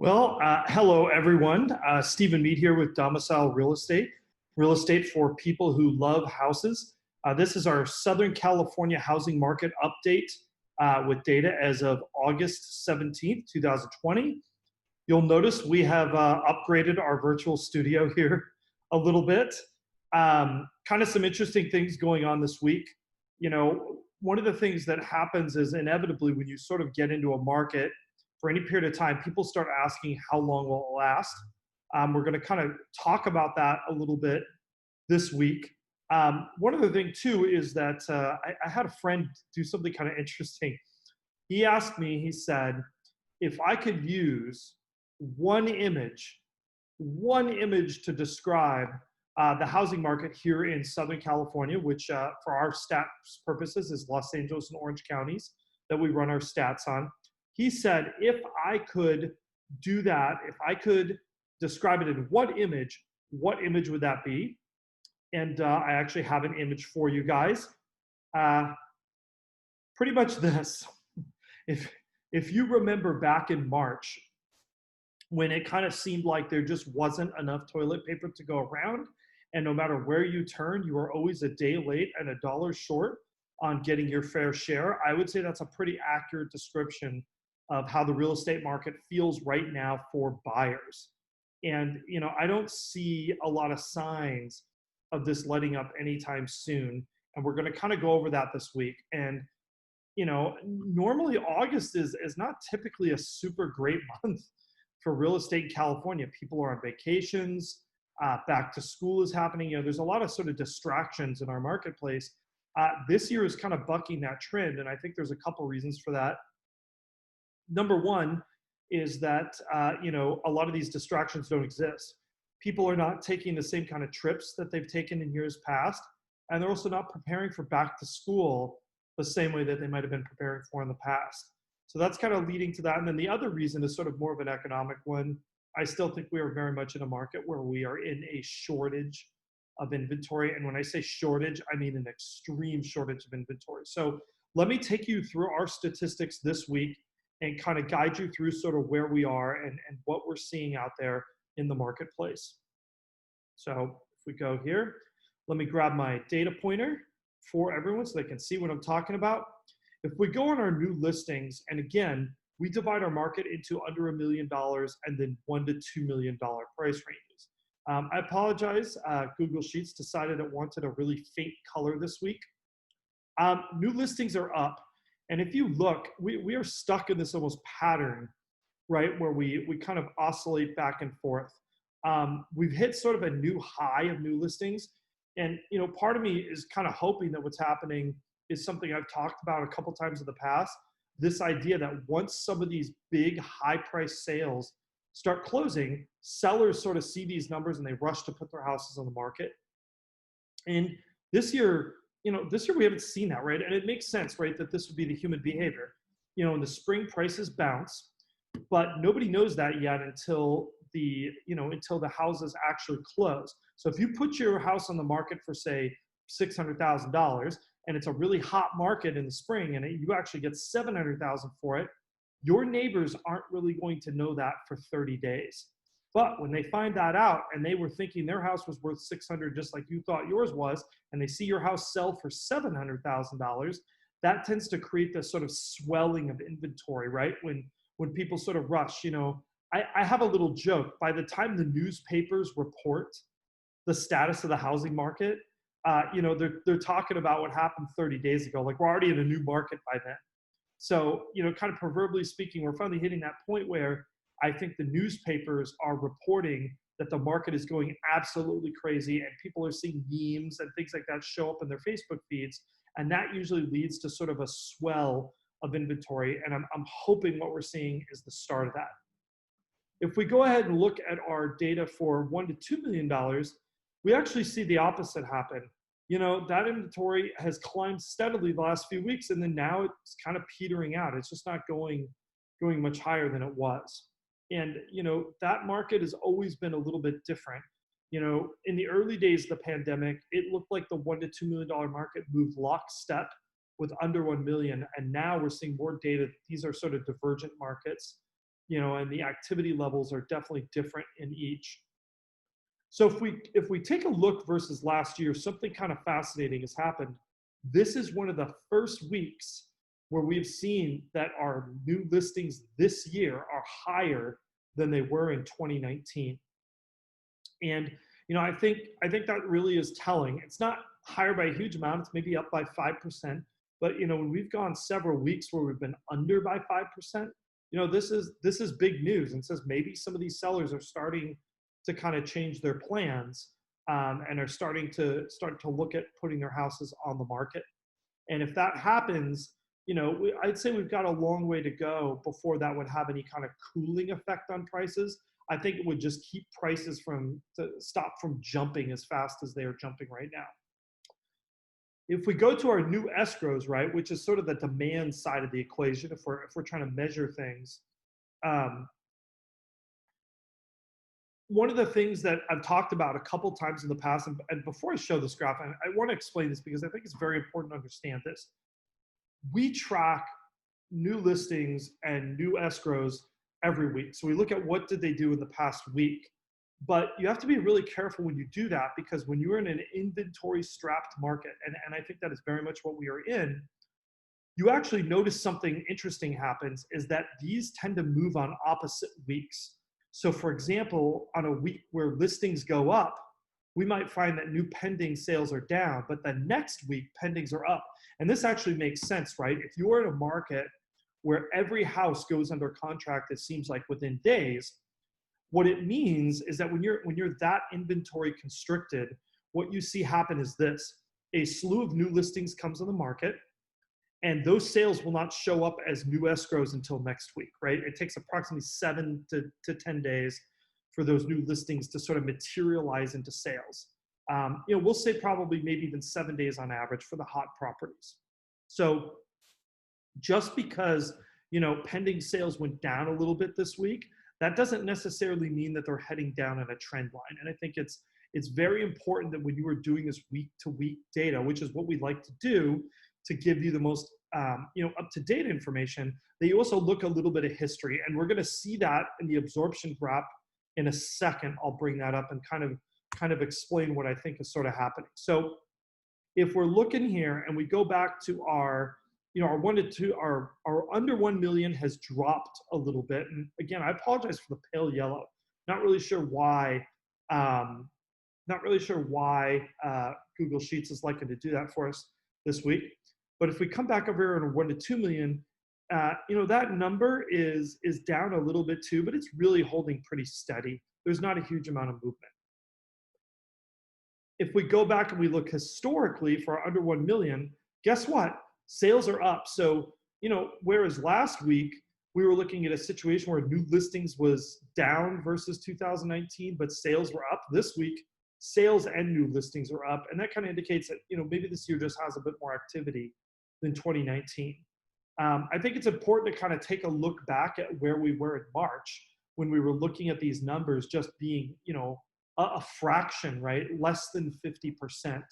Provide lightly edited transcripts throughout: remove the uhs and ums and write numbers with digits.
Hello everyone. Stephen Mead here with Domicile Real Estate for people who love houses. This is our Southern California housing market update with data as of August 17th, 2020. You'll notice we have upgraded our virtual studio here a little bit. Kind of some interesting things going on this week. You know, one of the things that happens is inevitably when you sort of get into a market for any period of time, people start asking how long will it last. We're going to kind of talk about that a little bit this week. One other thing too is that I had a friend do something kind of interesting. He asked me, he said, if I could use one image to describe the housing market here in Southern California, which for our stats purposes is Los Angeles and Orange counties that we run our stats on. He said, if I could do that, if I could describe it in what image would that be? And I actually have an image for you guys. Pretty much this. If you remember back in March, when it kind of seemed like there just wasn't enough toilet paper to go around, and no matter where you turned, you were always a day late and $1 short on getting your fair share, I would say that's a pretty accurate description of how the real estate market feels right now for buyers. And, you know, I don't see a lot of signs of this letting up anytime soon. And we're going to kind of go over that this week. And, you know, normally August is not typically a super great month for real estate in California. People are on vacations, back to school is happening. You know, there's a lot of sort of distractions in our marketplace. This year is kind of bucking that trend. And I think there's a couple reasons for that. Number one is that, you know, a lot of these distractions don't exist. People are not taking the same kind of trips that they've taken in years past, and they're also not preparing for back to school the same way that they might have been preparing for in the past. So that's kind of leading to that. And then the other reason is sort of more of an economic one. I still think we are very much in a market where we are in a shortage of inventory. And when I say shortage, I mean an extreme shortage of inventory. So let me take you through our statistics this week and kind of guide you through sort of where we are and what we're seeing out there in the marketplace. So if we go here, let me grab my data pointer for everyone so they can see what I'm talking about. If we go on our new listings, and again, we divide our market into under $1 million and then $1 to $2 million price ranges. I apologize, Google Sheets decided it wanted a really faint color this week. New listings are up. And if you look, we are stuck in this almost pattern, right, where we kind of oscillate back and forth. We've hit sort of a new high of new listings. And, you know, part of me is kind of hoping that what's happening is something I've talked about a couple times in the past, this idea that once some of these big high price sales start closing, sellers sort of see these numbers and they rush to put their houses on the market. And this year, you know, this year we haven't seen that, right? And it makes sense, right, that this would be the human behavior. You know, in the spring prices bounce, but nobody knows that yet until until the houses actually close. So if you put your house on the market for say $600,000 and it's a really hot market in the spring and you actually get $700,000 for it, your neighbors aren't really going to know that for 30 days. But when they find that out and they were thinking their house was worth $600,000 just like you thought yours was, and they see your house sell for $700,000, that tends to create this sort of swelling of inventory, right? When people sort of rush, you know, I have a little joke. By the time the newspapers report the status of the housing market, you know, they're talking about what happened 30 days ago. Like we're already in a new market by then. So, you know, kind of proverbially speaking, we're finally hitting that point where I think the newspapers are reporting that the market is going absolutely crazy and people are seeing memes and things like that show up in their Facebook feeds. And that usually leads to sort of a swell of inventory. And I'm hoping what we're seeing is the start of that. If we go ahead and look at our data for $1 to $2 million, we actually see the opposite happen. You know, that inventory has climbed steadily the last few weeks, and then now it's kind of petering out. It's just not going much higher than it was. And, you know, that market has always been a little bit different. You know, in the early days of the pandemic, it looked like the $1 to $2 million market moved lockstep with under 1 million. And now we're seeing more data. These are sort of divergent markets. and the activity levels are definitely different in each. So if we take a look versus last year, something kind of fascinating has happened. This is one of the first weeks where we've seen that our new listings this year are higher than they were in 2019. And I think that really is telling. It's not higher by a huge amount, it's maybe up by 5%. But when we've gone several weeks where we've been under by 5%, this is big news, and says maybe some of these sellers are starting to kind of change their plans, and are starting to look at putting their houses on the market. And if that happens, I'd say we've got a long way to go before that would have any kind of cooling effect on prices. I think it would just keep prices stop from jumping as fast as they are jumping right now. If we go to our new escrows, right, which is sort of the demand side of the equation, if we're trying to measure things, one of the things that I've talked about a couple times in the past, and before I show this graph, I want to explain this because I think it's very important to understand this. We track new listings and new escrows every week. So we look at what did they do in the past week. But you have to be really careful when you do that, because when you're in an inventory strapped market, and I think that is very much what we are in, you actually notice something interesting happens, is that these tend to move on opposite weeks. So for example, on a week where listings go up, we might find that new pending sales are down, but the next week pendings are up. And this actually makes sense, right? If you're in a market where every house goes under contract, it seems like within days, what it means is that when you're that inventory constricted, what you see happen is this: a slew of new listings comes on the market, and those sales will not show up as new escrows until next week, right? It takes approximately 7 to 10 days for those new listings to sort of materialize into sales. We'll say probably maybe even 7 days on average for the hot properties. So just because, pending sales went down a little bit this week, that doesn't necessarily mean that they're heading down on a trend line. And I think it's very important that when you are doing this week-to-week data, which is what we like to do to give you the most up-to-date information, that you also look a little bit of history. And we're going to see that in the absorption graph in a second. I'll bring that up and kind of explain what I think is sort of happening. So if we're looking here and we go back to our our 1 to 2, our under 1 million has dropped a little bit. And again, I apologize for the pale yellow. Not really sure why. Google Sheets is likely to do that for us this week. But if we come back over here in 1 to 2 million, that number is down a little bit too, but it's really holding pretty steady. There's not a huge amount of movement. If we go back and we look historically for our under 1 million, guess what? Sales are up. So, whereas last week we were looking at a situation where new listings was down versus 2019, but sales were up, this week sales and new listings are up. And that kind of indicates that, maybe this year just has a bit more activity than 2019. I think it's important to kind of take a look back at where we were in March when we were looking at these numbers just being, a fraction, right? Less than 50%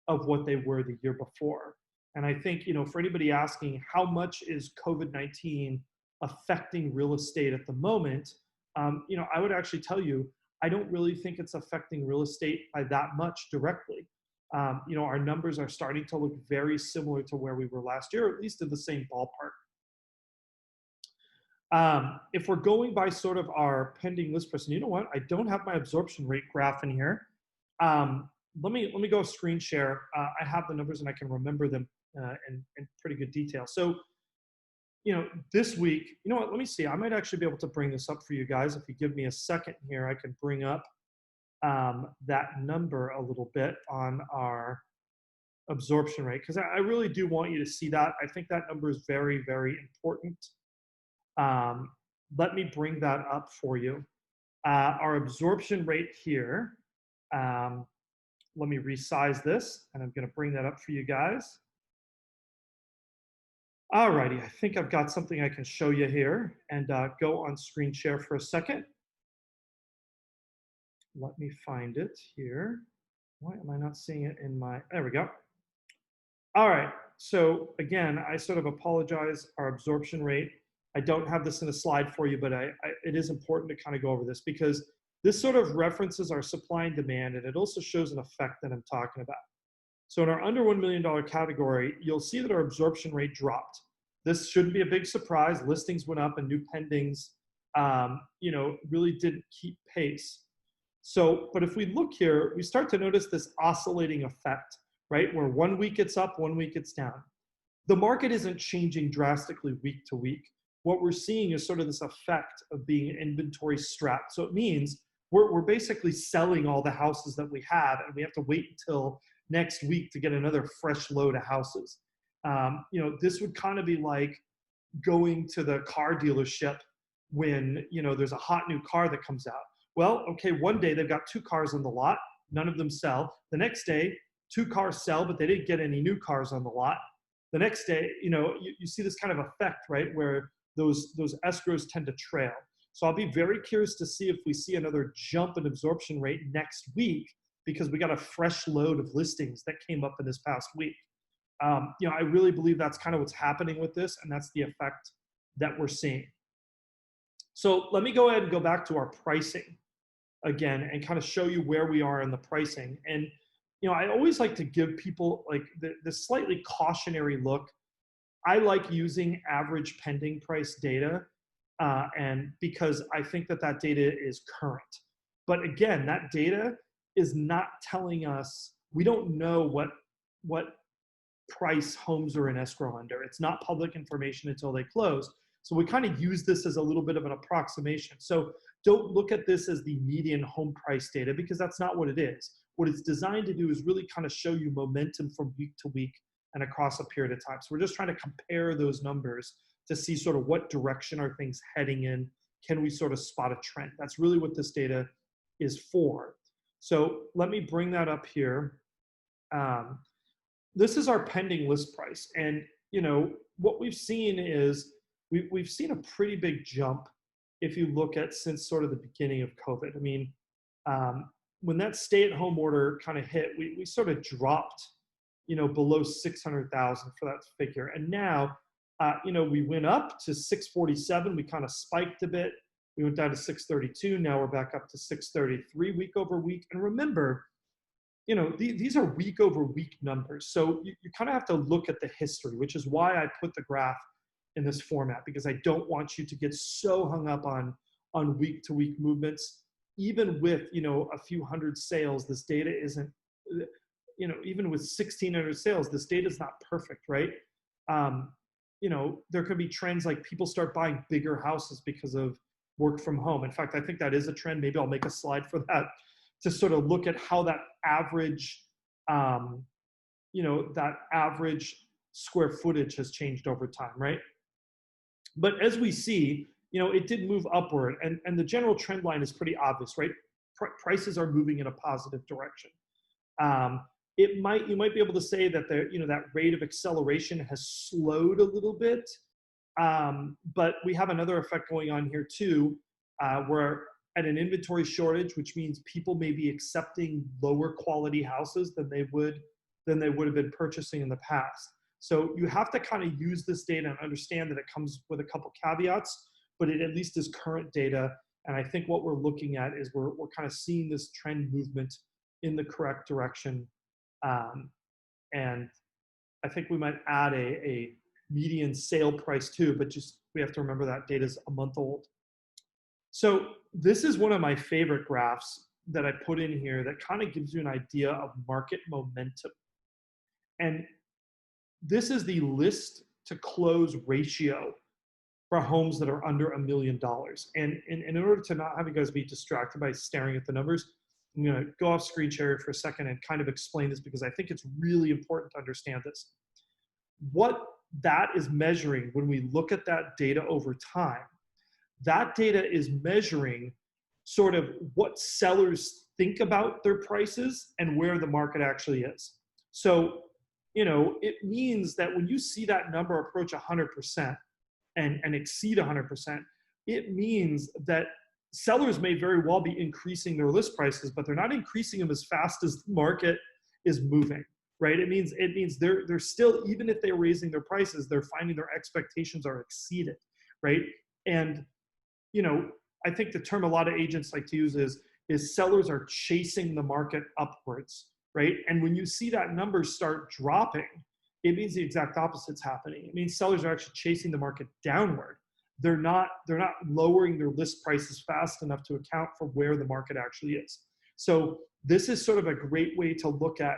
of what they were the year before. And I think, for anybody asking how much is COVID-19 affecting real estate at the moment, I would actually tell you, I don't really think it's affecting real estate by that much directly. Our numbers are starting to look very similar to where we were last year, or at least in the same ballpark. If we're going by sort of our pending list price, and you know what? I don't have my absorption rate graph in here. Let me go screen share. I have the numbers and I can remember them in pretty good detail. So, this week, let me see. I might actually be able to bring this up for you guys. If you give me a second here, I can bring up that number a little bit on our absorption rate, because I really do want you to see that. I think that number is very, very important. Let me bring that up for you. Our absorption rate here, let me resize this, and I'm going to bring that up for you guys. Alrighty, I think I've got something I can show you here, and go on screen share for a second. Let me find it here. Why am I not seeing it in my, there we go. All right, so again, I sort of apologize. Our absorption rate I don't have this in a slide for you, but it is important to kind of go over this because this sort of references our supply and demand, and it also shows an effect that I'm talking about. So in our under $1 million category, you'll see that our absorption rate dropped. This shouldn't be a big surprise. Listings went up and new pendings, really didn't keep pace. So, but if we look here, we start to notice this oscillating effect, right? Where 1 week it's up, 1 week it's down. The market isn't changing drastically week to week. What we're seeing is sort of this effect of being inventory strapped. So it means we're basically selling all the houses that we have, and we have to wait until next week to get another fresh load of houses. This would kind of be like going to the car dealership when, there's a hot new car that comes out. Well, okay, one day they've got 2 cars on the lot, none of them sell. The next day, 2 cars sell, but they didn't get any new cars on the lot. The next day, you see this kind of effect, right, where those escrows tend to trail. So I'll be very curious to see if we see another jump in absorption rate next week, because we got a fresh load of listings that came up in this past week. I really believe that's kind of what's happening with this, and that's the effect that we're seeing. So let me go ahead and go back to our pricing again and kind of show you where we are in the pricing. And I always like to give people like the slightly cautionary look. I like using average pending price data, and because I think that data is current. But again, that data is not telling us, we don't know what price homes are in escrow under. It's not public information until they close. So we kind of use this as a little bit of an approximation. So don't look at this as the median home price data, because that's not what it is. What it's designed to do is really kind of show you momentum from week to week and across a period of time. So we're just trying to compare those numbers to see sort of what direction are things heading in. Can we sort of spot a trend? That's really what this data is for. So let me bring that up here. This is our pending list price. And what we've seen is we've seen a pretty big jump if you look at since sort of the beginning of COVID. I mean, when that stay-at-home order kind of hit, we sort of dropped, below 600,000 for that figure. And now, we went up to 647. We kind of spiked a bit. We went down to 632. Now we're back up to 633 week over week. And remember, these are week over week numbers. So you kind of have to look at the history, which is why I put the graph in this format, because I don't want you to get so hung up on week to week movements. Even with, a few hundred sales, this data isn't, even with 1,600 sales, this data is not perfect, right? There could be trends like people start buying bigger houses because of work from home. In fact, I think that is a trend. Maybe I'll make a slide for that to sort of look at how that average, that average square footage has changed over time, right? But as we see, it did move upward, and the general trend line is pretty obvious, right? Prices are moving in a positive direction. You might be able to say that that rate of acceleration has slowed a little bit, but we have another effect going on here too. We're at an inventory shortage, which means people may be accepting lower quality houses than they would have been purchasing in the past. So you have to kind of use this data and understand that it comes with a couple caveats, but it at least is current data. And I think what we're looking at is we're kind of seeing this trend movement in the correct direction. And I think we might add a median sale price too, but just we have to remember that data is a month old. So this is one of my favorite graphs that I put in here that kind of gives you an idea of market momentum. And this is the list to close ratio for homes that are under $1 million. And in order to not have you guys be distracted by staring at the numbers, I'm going to go off screen share for a second and kind of explain this, because I think it's really important to understand this. What that is measuring when we look at that data over time, that data is measuring sort of what sellers think about their prices and where the market actually is. So, it means that when you see that number approach 100% and exceed 100%, it means that sellers may very well be increasing their list prices, but they're not increasing them as fast as the market is moving, right? It means they're still, even if they're raising their prices, they're finding their expectations are exceeded. right? And, you know, I think the term a lot of agents like to use is sellers are chasing the market upwards, right? And when you see that number start dropping, it means the exact opposite's happening. It means sellers are actually chasing the market downward. They're not lowering their list prices fast enough to account for where the market actually is. So this is sort of a great way to look at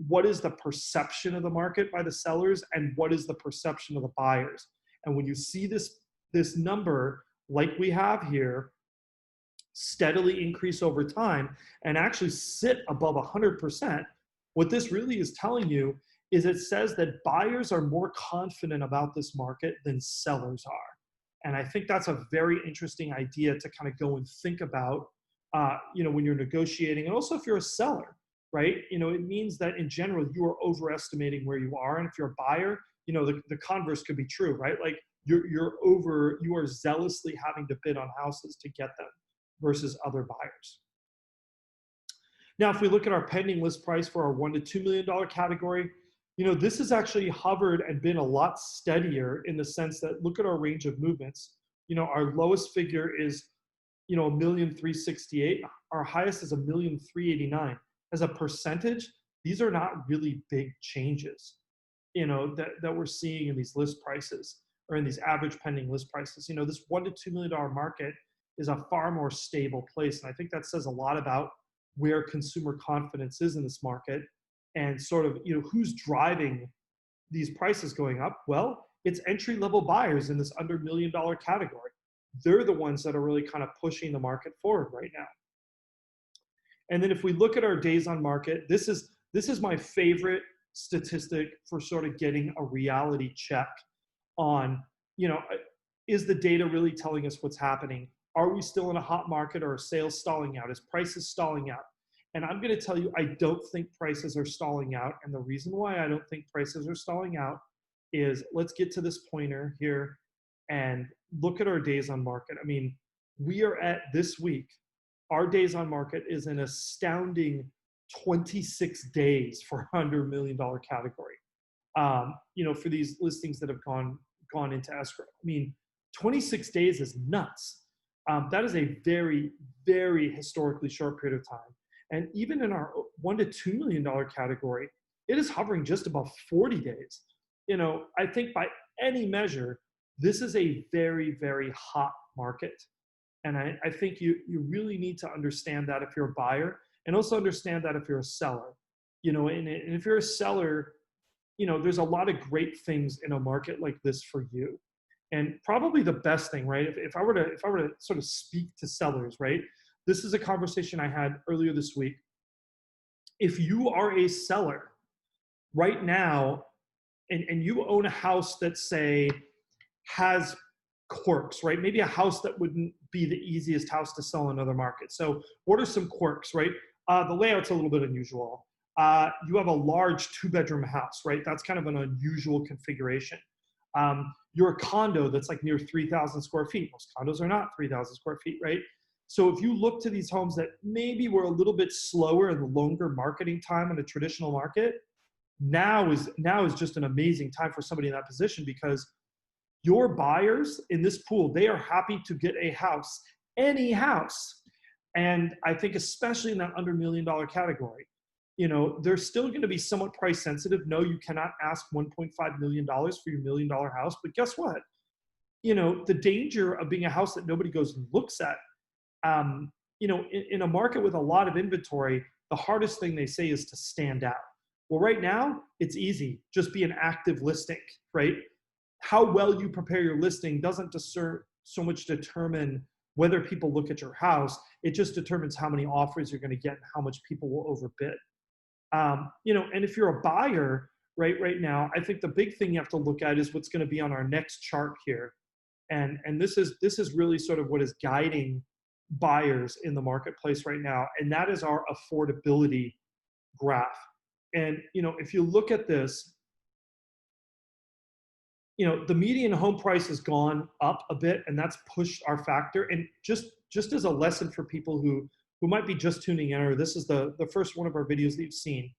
what is the perception of the market by the sellers and what is the perception of the buyers. And when you see this number like we have here steadily increase over time and actually sit above 100%, what this really is telling you is it says that buyers are more confident about this market than sellers are. And I think that's a very interesting idea to kind of go and think about, you know, when you're negotiating, and also if you're a seller, right? You know, it means that in general, you are overestimating where you are. And if you're a buyer, you know, the converse could be true, right? Like you are zealously having to bid on houses to get them versus other buyers. Now, if we look at our pending list price for our $1 to $2 million category, you know, this has actually hovered and been a lot steadier in the sense that look at our range of movements. You know, our lowest figure is, you know, $1,368,000. Our highest is $1,389,000. As a percentage, these are not really big changes, you know, that we're seeing in these list prices or in these average pending list prices. You know, this $1 to $2 million market is a far more stable place. And I think that says a lot about where consumer confidence is in this market and sort of, you know, who's driving these prices going up. Well, it's entry-level buyers in this under $1 million category. They're the ones that are really kind of pushing the market forward right now. And then if we look at our days on market, this is my favorite statistic for sort of getting a reality check on, you know, is the data really telling us what's happening? Are we still in a hot market, or are sales stalling out? Is prices stalling out? And I'm going to tell you, I don't think prices are stalling out. And the reason why I don't think prices are stalling out is, let's get to this pointer here and look at our days on market. I mean, we are at this week, our days on market is an astounding 26 days for under $1 million category. You know, for these listings that have gone into escrow. I mean, 26 days is nuts. That is a very, very historically short period of time. And even in our $1 to $2 million category, it is hovering just above 40 days. You know, I think by any measure, this is a very, very hot market. And I think you really need to understand that if you're a buyer, and also understand that if you're a seller. You know, and if you're a seller, you know, there's a lot of great things in a market like this for you. And probably the best thing, right? If I were to sort of speak to sellers, right? This is a conversation I had earlier this week. If you are a seller right now, and you own a house that, say, has quirks, right? Maybe a house that wouldn't be the easiest house to sell in another market. So what are some quirks, right? The layout's a little bit unusual. You have a large 2-bedroom house, right? That's kind of an unusual configuration. You're a condo that's like near 3,000 square feet. Most condos are not 3,000 square feet, right? So if you look to these homes that maybe were a little bit slower and longer marketing time in a traditional market, now is just an amazing time for somebody in that position, because your buyers in this pool, they are happy to get a house, any house. And I think especially in that under $1 million category, you know, they're still going to be somewhat price sensitive. No, you cannot ask $1.5 million for your $1 million house. But guess what? You know, the danger of being a house that nobody goes and looks at, you know, in a market with a lot of inventory, the hardest thing they say is to stand out. Well, right now, it's easy. Just be an active listing, right? How well you prepare your listing doesn't so much determine whether people look at your house. It just determines how many offers you're going to get and how much people will overbid. You know, and if you're a buyer, right now, I think the big thing you have to look at is what's going to be on our next chart here. And this is really sort of what is guiding buyers in the marketplace right now. And that is our affordability graph. And, you know, if you look at this, you know, the median home price has gone up a bit, and that's pushed our factor. And just as a lesson for people who might be just tuning in, or this is the first one of our videos that you've seen,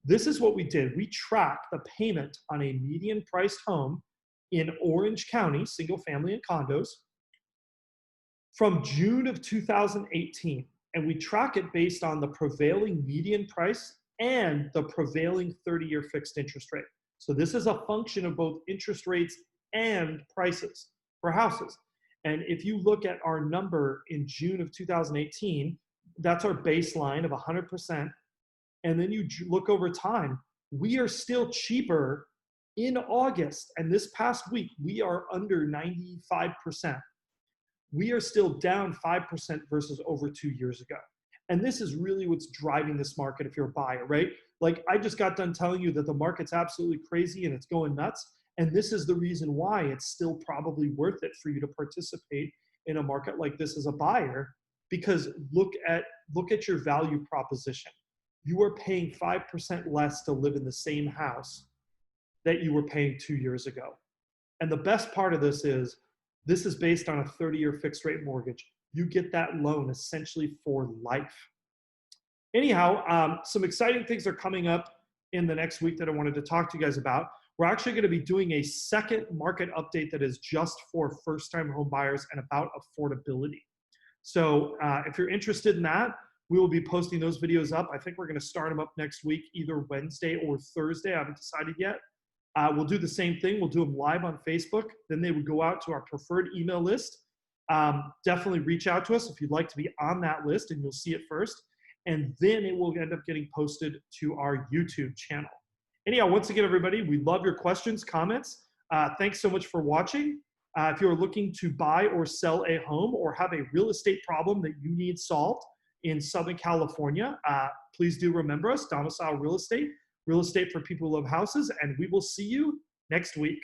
this is what we did. We tracked the payment on a median priced home in Orange County, single family and condos, from June of 2018. And we track it based on the prevailing median price and the prevailing 30-year fixed interest rate. So this is a function of both interest rates and prices for houses. And if you look at our number in June of 2018, that's our baseline of 100%. And then you look over time, we are still cheaper in August. And this past week, we are under 95%. We are still down 5% versus over 2 years ago. And this is really what's driving this market if you're a buyer, right? Like I just got done telling you that the market's absolutely crazy and it's going nuts. And this is the reason why it's still probably worth it for you to participate in a market like this as a buyer, because look at your value proposition. You are paying 5% less to live in the same house that you were paying 2 years ago. And the best part of this is based on a 30-year fixed rate mortgage. You get that loan essentially for life. Anyhow, some exciting things are coming up in the next week that I wanted to talk to you guys about. We're actually going to be doing a second market update that is just for first-time home buyers and about affordability. So if you're interested in that, we will be posting those videos up. I think we're going to start them up next week, either Wednesday or Thursday. I haven't decided yet. We'll do the same thing. We'll do them live on Facebook. Then they would go out to our preferred email list. Definitely reach out to us if you'd like to be on that list, and you'll see it first. And then it will end up getting posted to our YouTube channel. Anyhow, once again, everybody, we love your questions, comments. Thanks so much for watching. If you're looking to buy or sell a home or have a real estate problem that you need solved in Southern California, please do remember us, Domicile Real Estate for people who love houses, and we will see you next week.